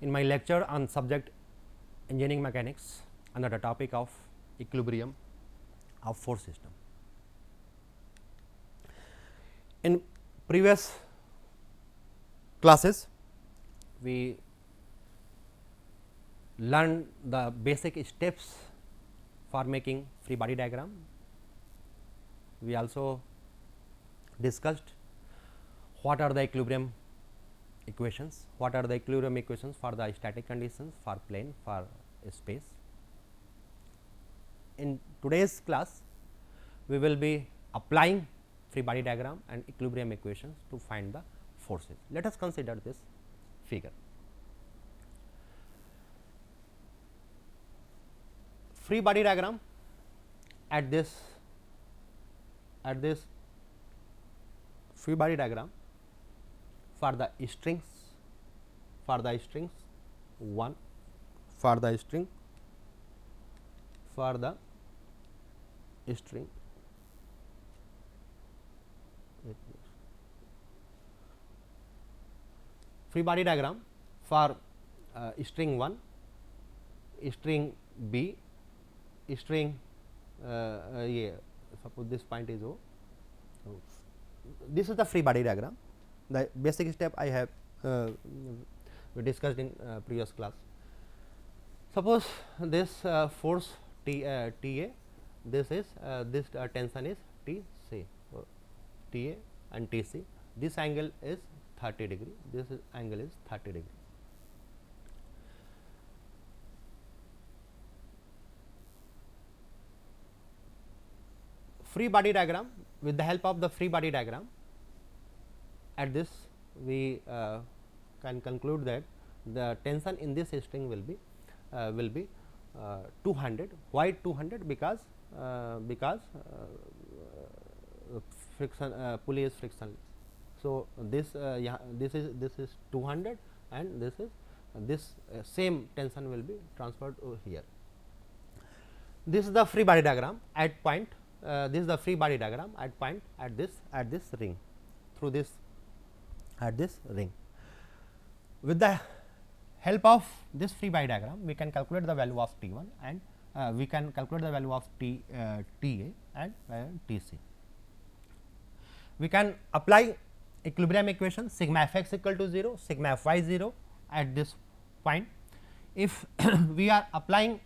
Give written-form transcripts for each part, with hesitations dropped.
in my lecture on subject engineering mechanics under the topic of equilibrium of force system. In previous classes, we learned the basic steps for making free body diagram. We also discussed what are the equilibrium equations, what are the equilibrium equations for the static conditions, for plane, for space. In today's class, we will be applying free body diagram and equilibrium equations to find the forces. Let us consider this figure. Free body diagram at this free body diagram for the strings 1, for the string free body diagram for string 1, string B, string suppose this point is O. This is the free body diagram. The basic step I have we discussed in previous class. Suppose this force T A, this is this tension is T C, T A and T C. This angle is 30 degree. This angle is 30 degree. Free body diagram, with the help of the free body diagram, at this we can conclude that the tension in this string will be 200. Why 200? Because friction pulley is frictionless. So this this is 200 and this same tension will be transferred over here. This is the free body diagram at point. This is the free body diagram at point at this ring, through this at this ring. With the help of this free body diagram, we can calculate the value of T1 and we can calculate the value of TA and TC. We can apply equilibrium equation sigma fx equal to 0, sigma fy 0 at this point. If we are applying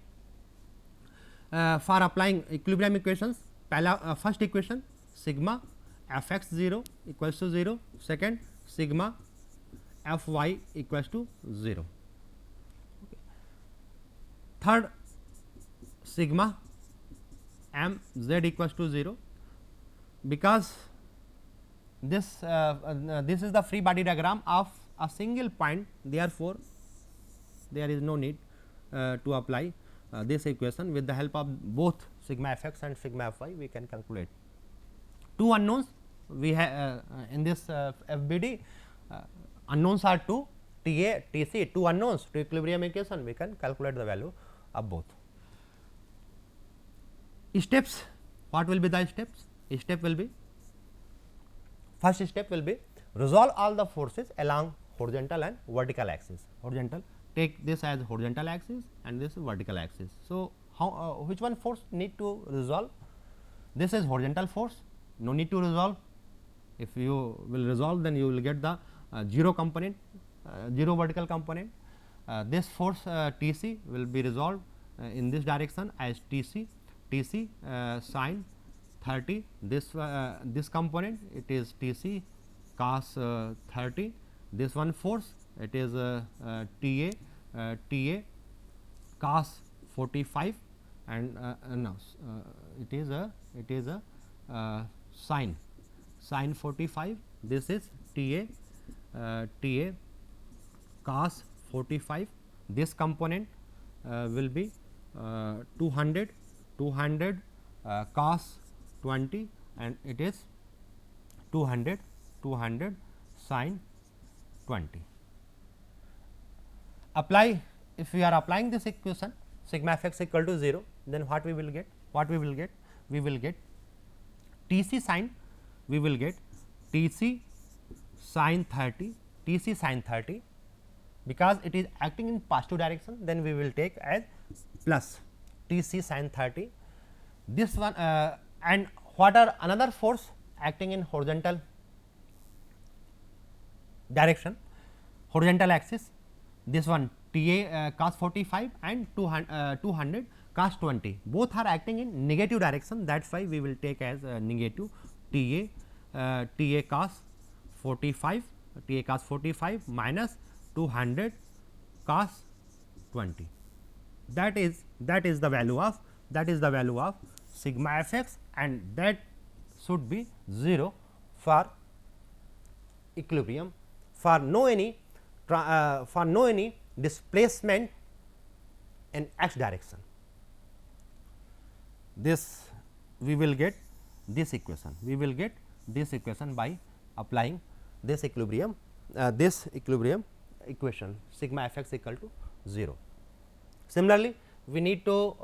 for applying equilibrium equations, first equation sigma fx 0 equals to 0, second sigma fy equals to 0, okay. Third sigma mz equals to 0, because this this is the free body diagram of a single point, therefore there is no need to apply this equation. With the help of both sigma fx and sigma fy, we can calculate two unknowns. We have in this FBD unknowns are 2, TA, TC, two unknowns to equilibrium equation. We can calculate the value of both. Steps, what will be the steps? Step will be, first step will be resolve all the forces along horizontal and vertical axis. Horizontal, take this as horizontal axis and this is vertical axis. So, how which one force need to resolve? This is horizontal force, no need to resolve. If you will resolve, then you will get the 0 component, 0 vertical component. This force TC will be resolved in this direction as TC sin 30. This component, it is TC cos 30. This one force, it is TA cos 45, and no, it is a sin 45. This is TA cos 45. This component will be 200 cos 20, and it is 200 sin 20. Apply, if we are applying this equation sigma fx equal to 0, then what we will get? We will get TC sin, we will get TC sin 30, because it is acting in positive direction, then we will take as plus T c sin 30. This one and what are another force acting in horizontal direction, horizontal axis, this one T a cos 45 and 200 cos 20, both are acting in negative direction, that is why we will take as negative T a cos 45 minus 200 cos 20, that is the value of sigma f x, and that should be 0 for equilibrium, for no any displacement in x direction. This we will get this equation, by applying this equilibrium equation, sigma f x equal to 0. Similarly, we need to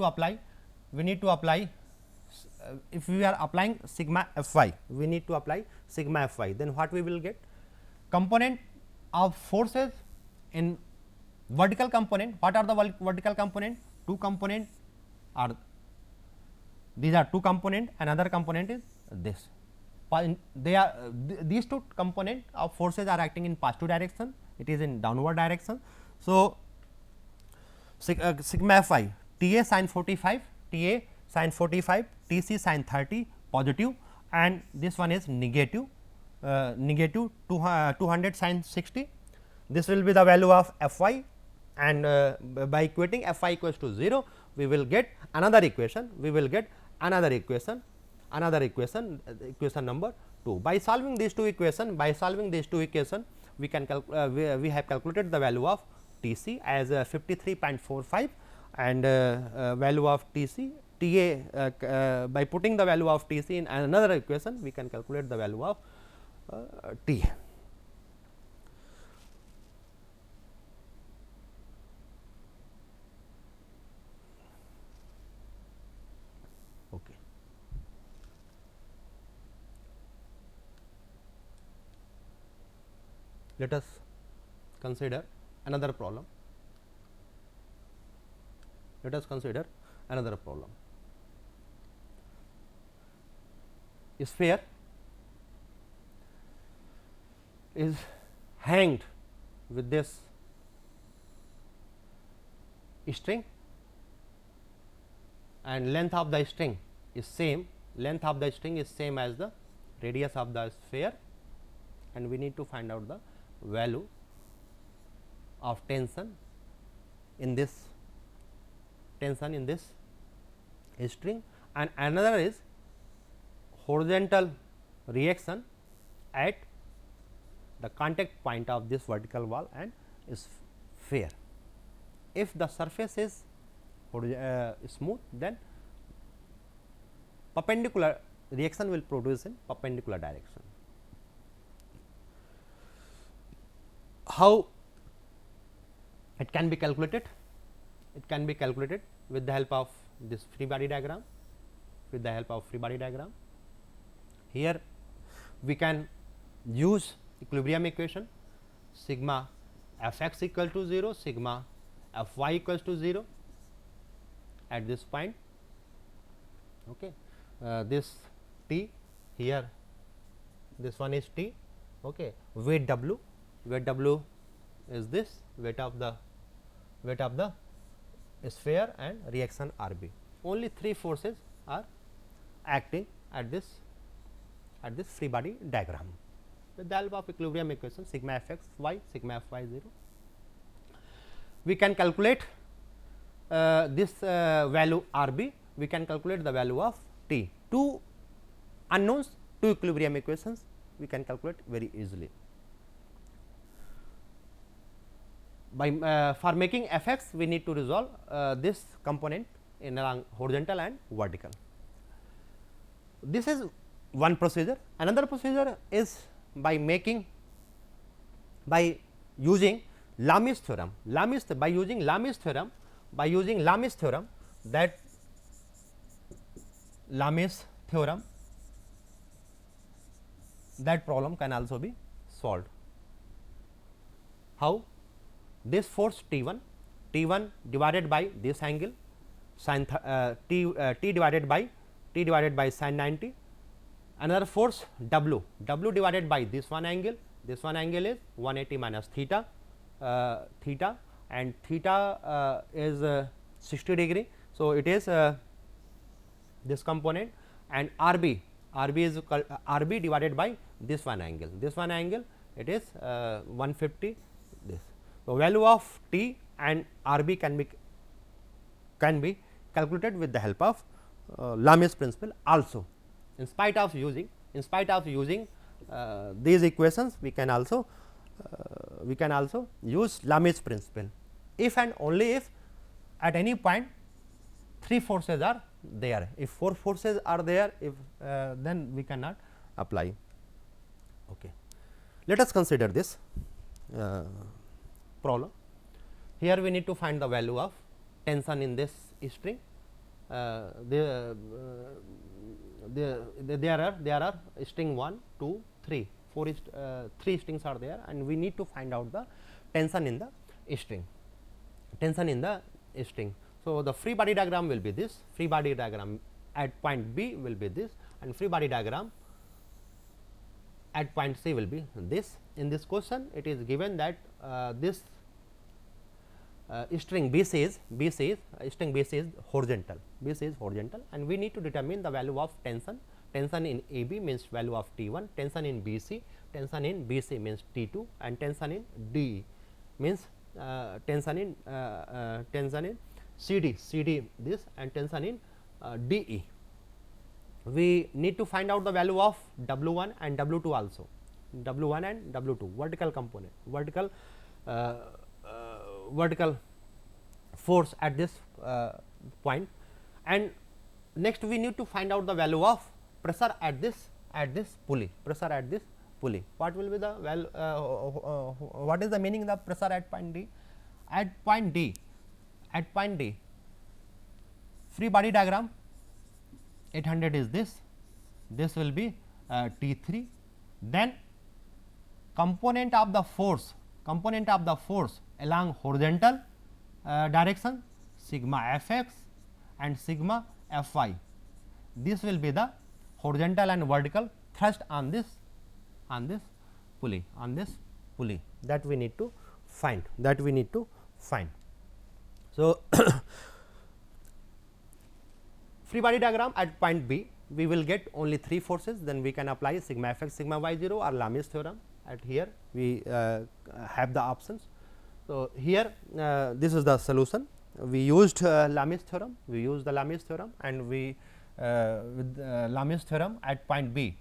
apply if we are applying sigma f y, we need to apply sigma f y, then what we will get? Component of forces in vertical component. What are the vertical component? Two component are, these are two component, another component is this. They are these two component of forces are acting in positive direction, it is in downward direction. So, sigma f y T a sin 45, T c sin 30 positive, and this one is negative 200 sin 60. This will be the value of f y, and by equating f y equals to 0, we will get another equation, equation number 2. By solving these two equations, we can we have calculated the value of T c as 53.45, and value of T c T a by putting the value of T c in another equation, we can calculate the value of T a. Okay. Let us consider another problem. A sphere is hanged with this string, and length of the string is same as the radius of the sphere, and we need to find out the value of tension in this string, and another is horizontal reaction at the contact point of this vertical wall and sphere. If the surface is smooth, then perpendicular reaction will produce in perpendicular direction. How it can be calculated? It can be calculated with the help of this free body diagram. Here we can use equilibrium equation, sigma f x equal to 0, sigma f y equals to 0 at this point. Okay. This T here, this one is T. Okay. Weight W is this weight of the sphere, and reaction R b. Only three forces are acting at this free body diagram. With the help of equilibrium equation, sigma f x y, sigma f y 0, we can calculate this value R b, we can calculate the value of T. Two unknowns, two equilibrium equations, we can calculate very easily. By for making f x, we need to resolve this component in along horizontal and vertical. This is one procedure. Another procedure is by using Lami's theorem. By using Lami's theorem, that problem can also be solved. how this force T1 divided by this angle sin T divided by sin 90, another force W divided by this one angle is 180 minus theta, and theta is 60 degree. So, it is this component, and RB is RB divided by this one angle it is 150 this. So, value of T and RB can be calculated with the help of Lamy's principle also. In spite of using these equations, we can also use Lamy's principle if and only if at any point 3 forces are there. If 4 forces are there, if then we cannot apply. Okay. Let us consider this problem. Here we need to find the value of tension in this string. There are string 1, 2, 3, 3 strings are there, and we need to find out the tension in the string. So, the free body diagram will be this, free body diagram at point B will be this, and free body diagram at point C will be this. In this question, it is given that this string BC is horizontal, and we need to determine the value of tension. Tension in AB means value of T1, tension in BC means T2, and tension in DE means tension in CD this, and tension in DE. We need to find out the value of W1 and W2 also, W1 and W2 vertical component, vertical force at this point, and next we need to find out the value of pressure at this pulley, What will be the value, what is the meaning of the pressure at point D? At point D, free body diagram 800 is this will be T3, then component of the force along horizontal direction sigma Fx and sigma Fy. This will be the horizontal and vertical thrust on this pulley, that we need to find. So, free body diagram at point B, we will get only 3 forces, then we can apply sigma Fx, sigma y0 or Lamy's theorem. At here we have the options. So, here this is the solution. We used Lamy's theorem, and we with Lamy's theorem at point B,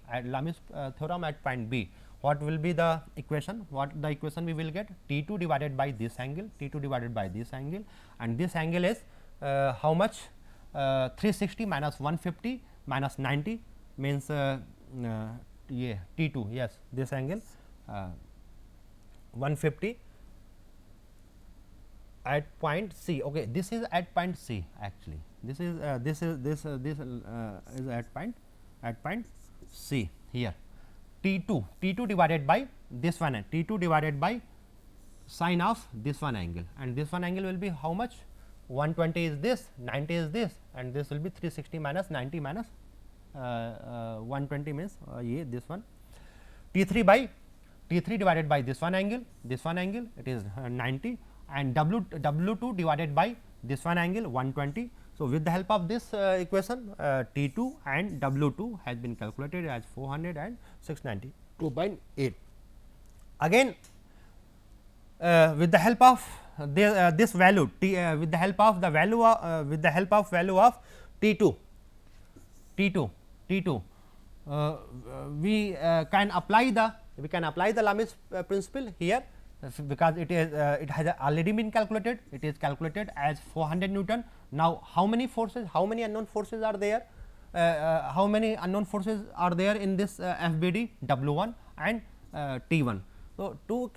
what will be the equation? We will get T2 divided by this angle, and this angle is how much? 360 minus 150 minus 90 means T2, yes, this angle 150 at point C. Okay, this is at point C actually. This is at point C here. T2 divided by this one, T2 divided by sine of this one angle, and this one angle will be how much? 120 is this, 90 is this, and this will be 360 minus 90 minus 120 means this one. T3 divided by this one angle, it is 90, and W2 divided by this one angle 120. So, with the help of this equation, T2 and W2 has been calculated as 400 and 692.8. Again, with the help of this value with the help of value of T2, we can apply the Lamy's principle here, because it has already been calculated. It is calculated as 400 Newton. Now, how many unknown forces are there? In this FBD? W1 and T1. So, two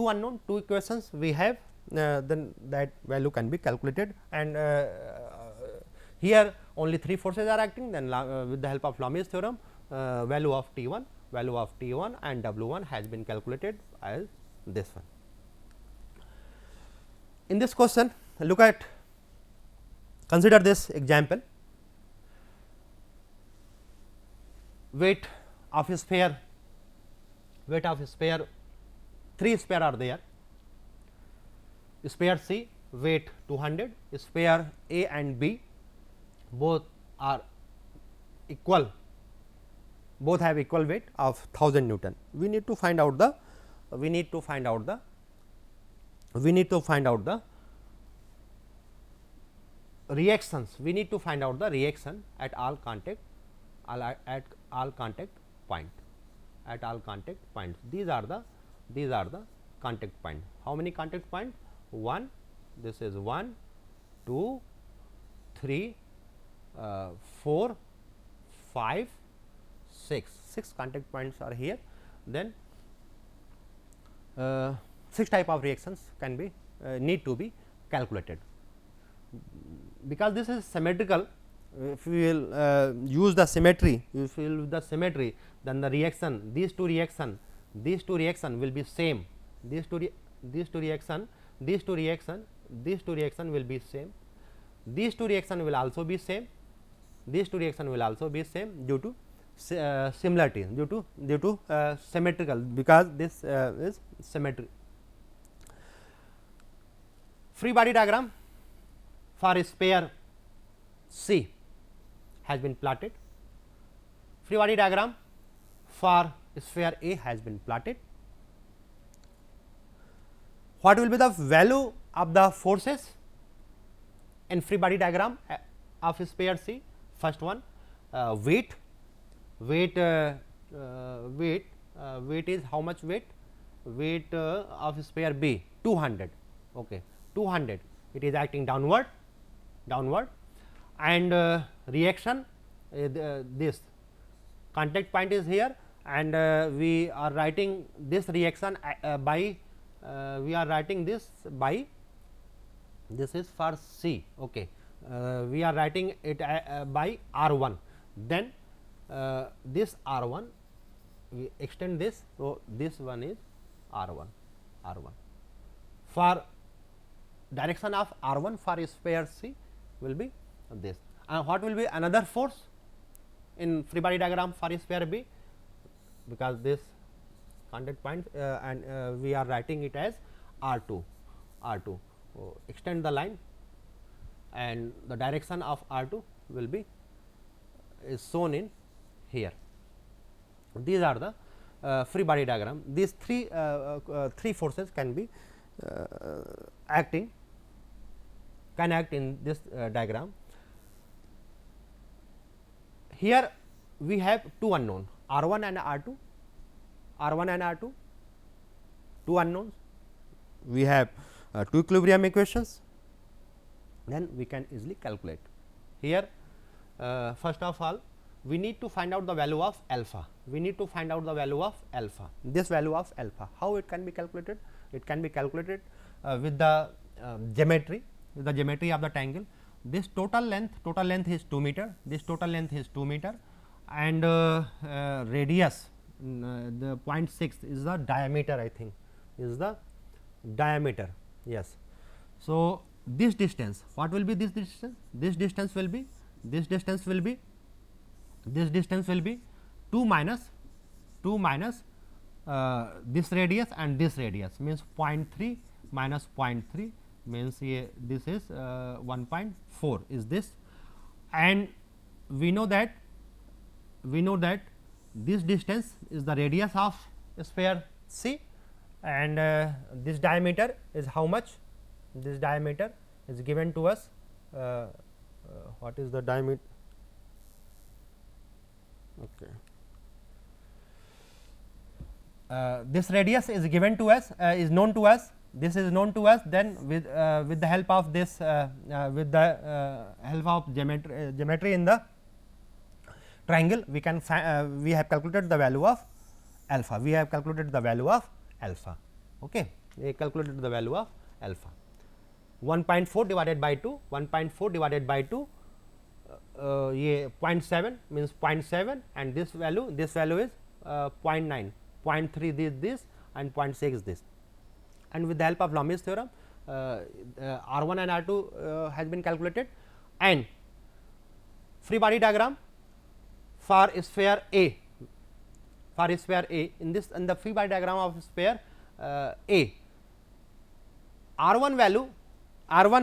unknown, 2 equations we have, then that value can be calculated, and here only 3 forces are acting. Then with the help of Lamy's theorem, value of T1 and W1 has been calculated as this one. In this question, look at, consider this example. Weight of a sphere, three sphere are there. Sphere C weight 200, sphere A and B both are equal, both have equal weight of 1000 Newton. We need to find out the reactions. We need to find out the reaction at all contact point. These are the contact point. How many contact point? 1, this is 1, 2, 3, 4, 5, 6. 6 contact points are here. Then 6 type of reactions can be need to be calculated. Because this is symmetrical, if we will use the symmetry, then the reaction, these two reaction will be same. These two reaction will be same. These two reaction will also be same. These two reaction will also be same due to similarity, due to symmetrical, because this is symmetry. Free body diagram for sphere C has been plotted. Free body diagram for sphere A has been plotted. What will be the value of the forces in free body diagram of sphere C? First one, weight is how much weight? Weight of sphere B 200. Okay, 200. It is acting downward, and reaction, this contact point is here, and we are writing this reaction by this is for C. Okay, we are writing it by R1. Then this R1 we extend this, so this one is R1. For direction of R1 for sphere C will be this. And what will be another force in free body diagram for sphere B? Because this contact point and we are writing it as R2. So, extend the line, and the direction of R2 will be is shown in here. These are the free body diagram. These three forces can be act in this diagram. Here we have two unknown, R1 and R2. Two unknowns. We have two equilibrium equations. Then we can easily calculate. Here, first of all, we need to find out the value of alpha. This value of alpha. How it can be calculated? It can be calculated with the geometry. With the geometry of the triangle. This total length is 2 meter. And radius, the 0.6 is the diameter. I think is the diameter. Yes. So, this distance, what will be this distance? This distance will be 2 minus this radius and this radius, means 0.3 minus 0.3 means this is 1.4 is this, and we know that this distance is the radius of sphere C, and this diameter is how much? This diameter is given to us. What is the diameter? Okay. This radius is given to us, is known to us. This is known to us. Then with the help of this, with the help of geometry in the triangle, we can we have calculated the value of alpha. Okay, we calculated the value of alpha. 1.4 divided by 2. 1.4 divided by 2. 0.7 means 0.7, and this value is 0.9, 0.3 this and 0.6 this, and with the help of Lami's theorem R1 and R2 has been calculated, and free body diagram for sphere A, for sphere A, in the free body diagram of sphere A, R1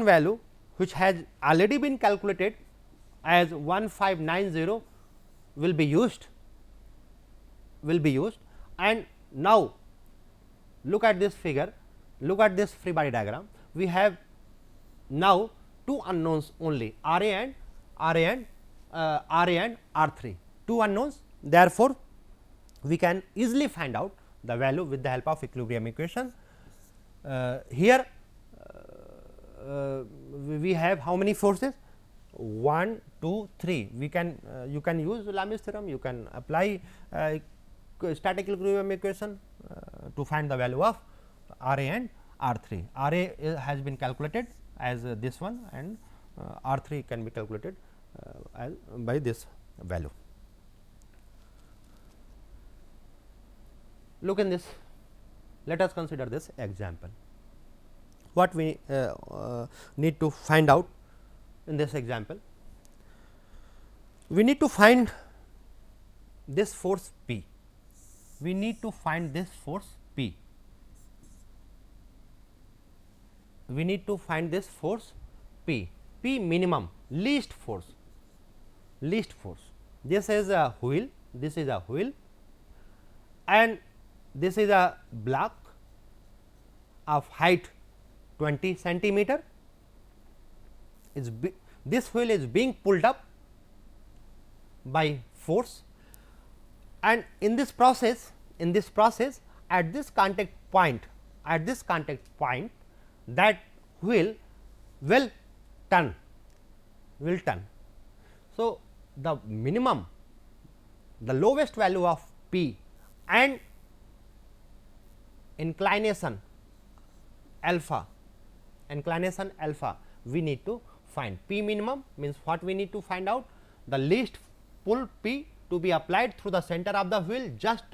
value which has already been calculated as 1590 will be used, and now look at this figure, look at this free body diagram. We have now two unknowns only, R A and R3, two unknowns. Therefore, we can easily find out the value with the help of equilibrium equation. Here we have how many forces? 1, 2, 3. We can you can use Lami's theorem, you can apply static equilibrium equation to find the value of R A and R3. R A has been calculated as this one, and R3 can be calculated as by this value. Look in this, let us consider this example. What we need to find out in this example? We need to find this force P. We need to find this force P. We need to find this force P. P minimum, least force. This is a wheel, this is a wheel, and this is a block of height 20 centimeter. This wheel is being pulled up by force, and in this process at this contact point, that wheel will turn. So, the minimum, the lowest value of P and inclination alpha, we need to find. P minimum means what we need to find out? The least pull P to be applied through the center of the wheel just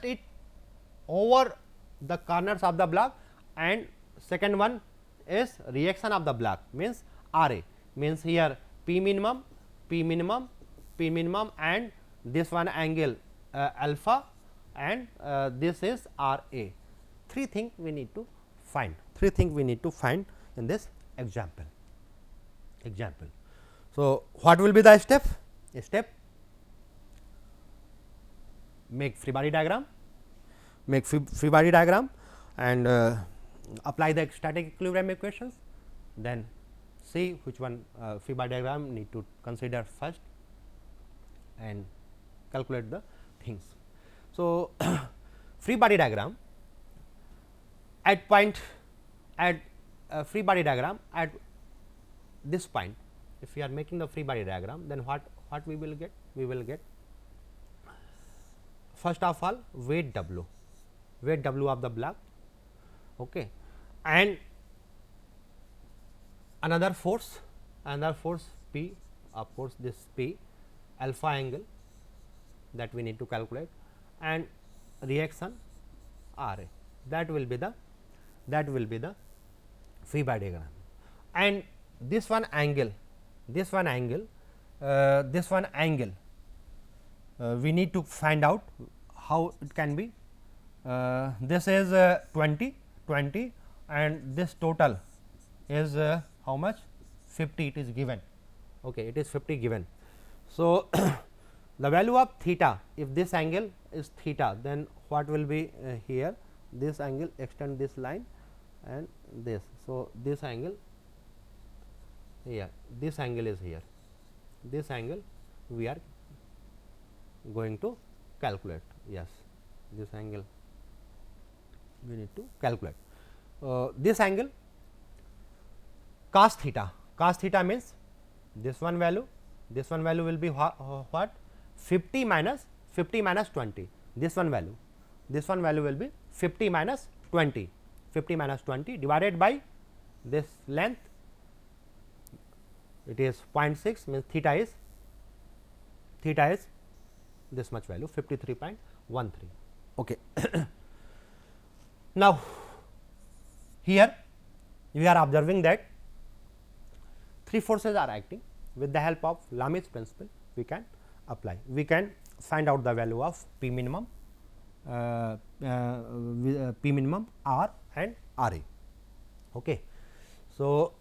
it over the corners of the block, and second one is reaction of the block, means R A, means here P minimum, and this one angle alpha, and this is R A. Three things we need to find. In this example. So, what will be the step? Make free body diagram, and apply the static equilibrium equations. Then see which one free body diagram need to consider first, and calculate the things. So, free body diagram at free body diagram at this point. If we are making the free body diagram, then what we will get? We will get first of all weight W of the block, okay, and another force P, of course this P, alpha angle that we need to calculate, and reaction R A. That will be the free body diagram. And this one angle, we need to find out how it can be. This is 20, and this total is how much? 50 it is given. Okay, it is 50 given. So, the value of theta, if this angle is theta, then what will be here? This angle, extend this line and this. So, this angle here, this angle is here, this angle we are going to calculate. Yes, this angle we need to calculate. This angle cos theta means this one value will be what? 50 minus 20. This one value will be 50 minus 20 divided by this length, it is 0.6, means theta is this much value, 53.13. Okay. Now, here we are observing that three forces are acting. With the help of Lamy's principle, we can apply. We can find out the value of P minimum, P minimum, R and R A. Okay. So,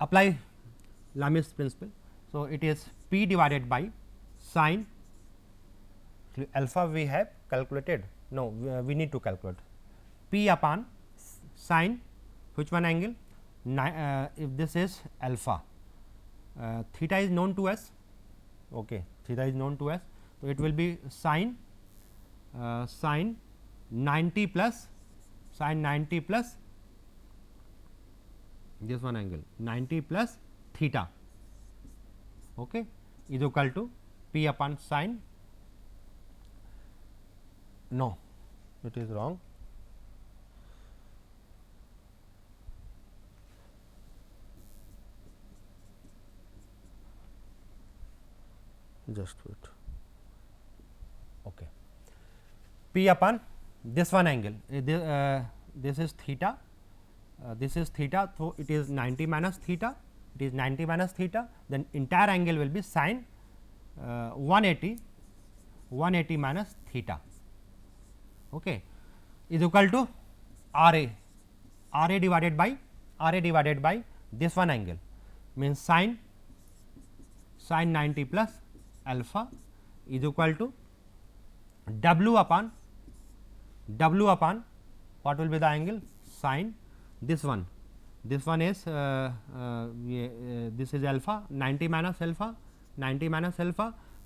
apply Lamy's principle. So, it is P divided by sine alpha we have calculated. No, we need to calculate P upon sine which one angle? If this is alpha, theta is known to us. Okay, theta is known to us. So, it will be sine sine 90 plus this one angle 90 plus theta, okay, is equal to P upon sine. No, it is wrong. Just wait. Okay. P upon this one angle. This is theta. This is theta. So, it is 90 minus theta. It is 90 minus theta. Then entire angle will be sine 180 minus theta. Okay, is equal to R A divided by this one angle, means sine 90 plus alpha is equal to W upon what will be the angle? Sine this one is this is alpha, 90 minus alpha.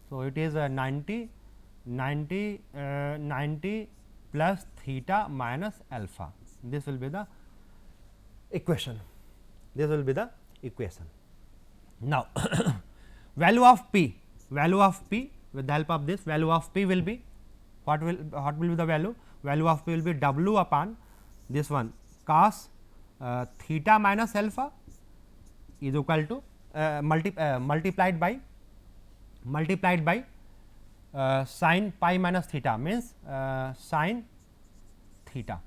So, it is 90 plus theta minus alpha. This will be the equation. Now, value of P with the help of this value of P will be what will be the value? Value of P will be W upon this one cos theta minus alpha is equal to multiplied by sin pi minus theta, means sin theta.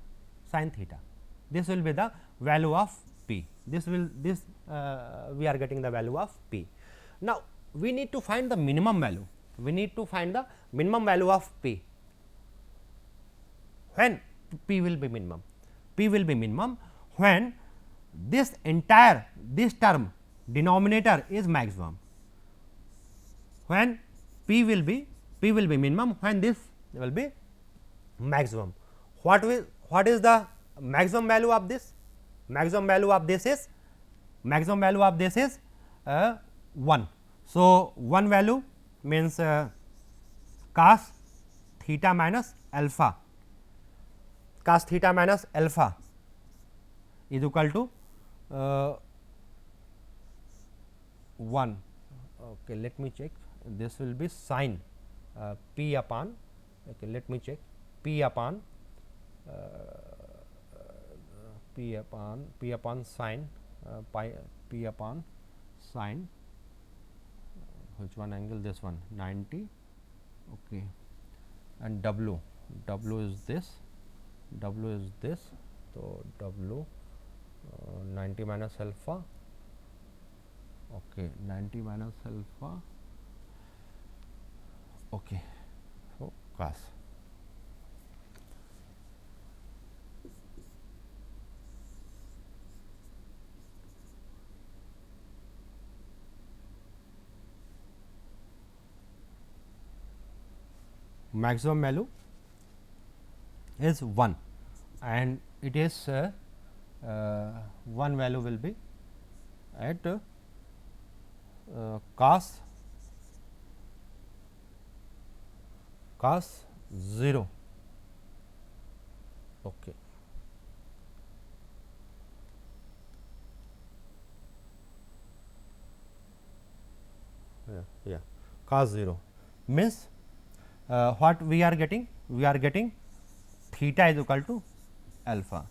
This will be the value of P. We are getting the value of P. Now, we need to find the minimum value. Of P. When P will be minimum? P will be minimum when this term denominator is maximum. When P will be minimum when this will be maximum. What is the maximum value of this? Maximum value of this is 1. So, 1 value means cos theta minus alpha. Cos theta minus alpha is equal to 1. Okay, let me check. This will be sin P upon. Okay, let me check. P upon sin P upon sin which one angle? This one 90. Okay, and W is this. So, W 90 minus alpha. Okay, 90 minus alpha. Okay, so cos. Maximum value is 1 and it is one value will be at cos 0. Okay. Yeah, cos 0 means what we are getting? We are getting theta is equal to alpha.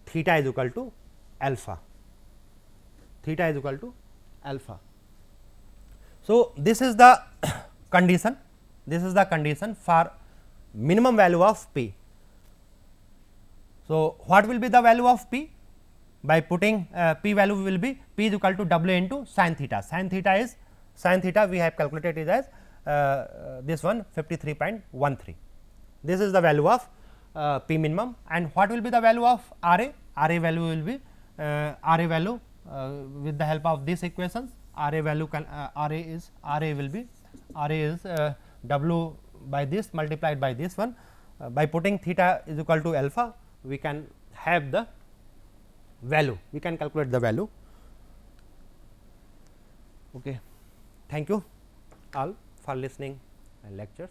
Theta is equal to alpha. So, this is the condition. For minimum value of P. So, what will be the value of p? By putting p value will be p is equal to w into sin theta. Sin theta we have calculated it as this one 53.13. This is the value of p minimum, and what will be the value of R A? R A value will be R A value with the help of these equations. R A value R A will be w by this multiplied by this one. By putting theta is equal to alpha, we can have the value, we can calculate the value. Okay. Thank you all for listening my lectures.